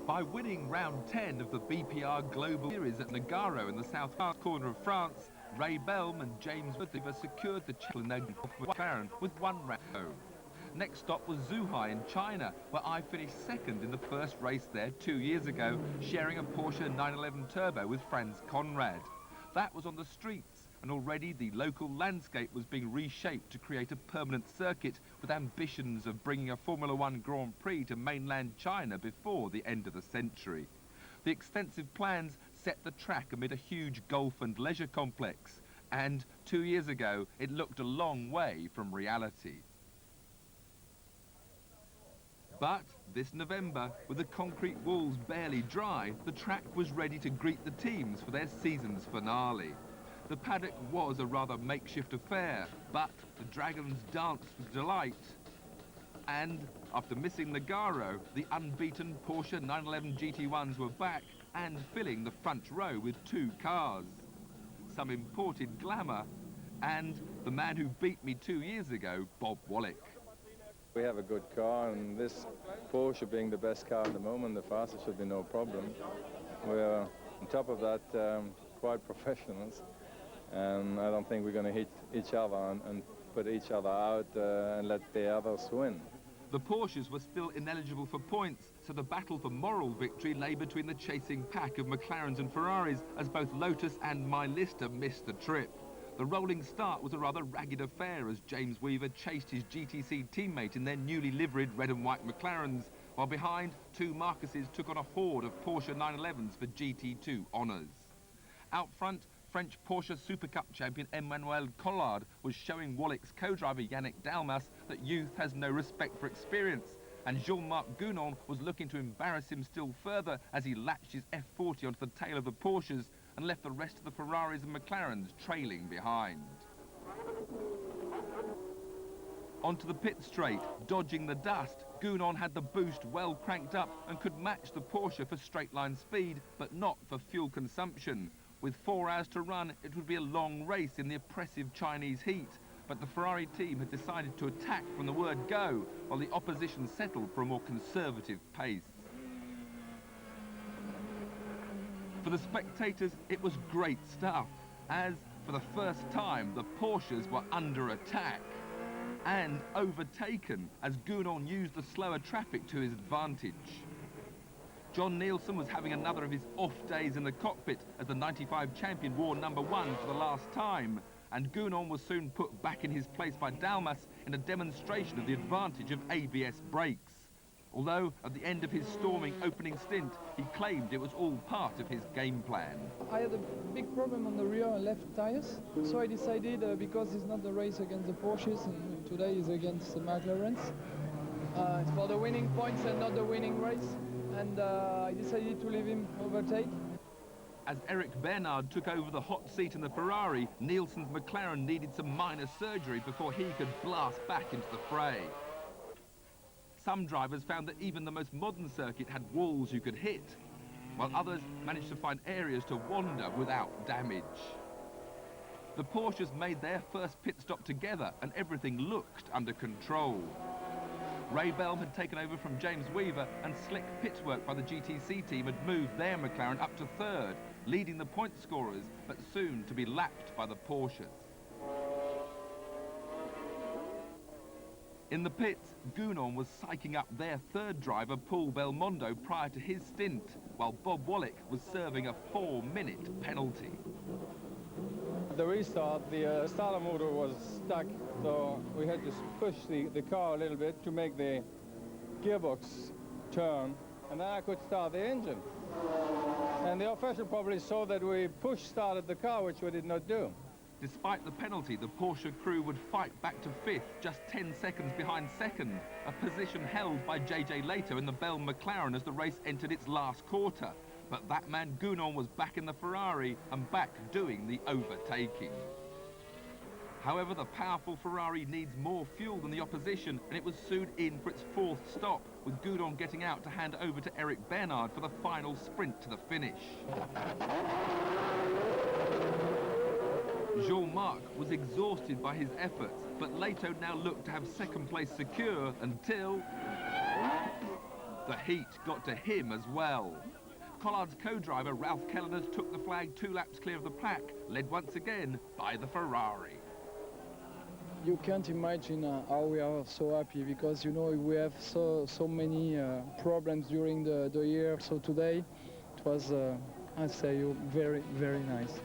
By winning round 10 of the BPR Global Series at Nogaro in the southwest corner of France, Ray Belm and James Weaver secured the challenge with McLaren with 1 round to go. Next stop was Zhuhai in China, where I finished second in the first race there 2 years ago, sharing a Porsche 911 Turbo with Franz Conrad. That was on the streets, and already the local landscape was being reshaped to create a permanent circuit with ambitions of bringing a Formula One Grand Prix to mainland China before the end of the century. The extensive plans set the track amid a huge golf and leisure complex, and 2 years ago it looked a long way from reality. But this November, with the concrete walls barely dry, the track was ready to greet the teams for their season's finale. The paddock was a rather makeshift affair, but the Dragons danced with delight. And after missing Nogaro, the unbeaten Porsche 911 GT1s were back and filling the front row with 2 cars. Some imported glamour, and the man who beat me 2 years ago, Bob Wollek. We have a good car, and this Porsche being the best car at the moment, the fastest should be no problem. We're on top of that quite professionals, and I don't think we're going to hit each other and put each other out and let the others win. The Porsches were still ineligible for points, so the battle for moral victory lay between the chasing pack of McLarens and Ferraris as both Lotus and My Lister missed the trip. The rolling start was a rather ragged affair as James Weaver chased his GTC teammate in their newly liveried red and white McLarens, while behind, 2 Marcuses took on a horde of Porsche 911s for GT2 honours. Out front, French Porsche Super Cup champion Emmanuel Collard was showing Wollek's co-driver Yannick Dalmas that youth has no respect for experience, and Jean-Marc Gounon was looking to embarrass him still further as he latched his F40 onto the tail of the Porsches and left the rest of the Ferraris and McLarens trailing behind. Onto the pit straight, dodging the dust, Gounon had the boost well cranked up and could match the Porsche for straight-line speed, but not for fuel consumption. With 4 hours to run, it would be a long race in the oppressive Chinese heat, but the Ferrari team had decided to attack from the word go, while the opposition settled for a more conservative pace. For the spectators, it was great stuff, as for the first time the Porsches were under attack and overtaken as Gounon used the slower traffic to his advantage. John Nielsen was having another of his off days in the cockpit as the 95 champion wore number 1 for the last time, and Gounon was soon put back in his place by Dalmas in a demonstration of the advantage of ABS brakes. Although, at the end of his storming opening stint, he claimed it was all part of his game plan. I had a big problem on the rear left tires, so I decided, because it's not the race against the Porsches, and today is against the McLarens, it's for the winning points and not the winning race, and I decided to leave him overtake. As Eric Bernard took over the hot seat in the Ferrari, Nielsen's McLaren needed some minor surgery before he could blast back into the fray. Some drivers found that even the most modern circuit had walls you could hit, while others managed to find areas to wander without damage. The Porsches made their first pit stop together and everything looked under control. Ray Belm had taken over from James Weaver, and slick pit work by the GTC team had moved their McLaren up to 3rd, leading the point scorers, but soon to be lapped by the Porsches. In the pits, Gounon was psyching up their 3rd driver, Paul Belmondo, prior to his stint, while Bob Wollek was serving a 4-minute penalty. At the restart, the starter motor was stuck, so we had to push the car a little bit to make the gearbox turn, and then I could start the engine. And the official probably saw that we push-started the car, which we did not do. Despite the penalty, the Porsche crew would fight back to 5th, just 10 seconds behind 2nd, a position held by JJ Lehto in the Belm McLaren as the race entered its last quarter. But that man Gounon was back in the Ferrari and back doing the overtaking. However, the powerful Ferrari needs more fuel than the opposition, and it was soon in for its 4th stop, with Gounon getting out to hand over to Eric Bernard for the final sprint to the finish. Jean-Marc was exhausted by his efforts, but Lehto now looked to have 2nd place secure until the heat got to him as well. Collard's co-driver Ralph Kellerner took the flag 2 laps clear of the pack, led once again by the Ferrari. You can't imagine how we are so happy, because you know we have so many problems during the year. So today it was, I say, very, very nice.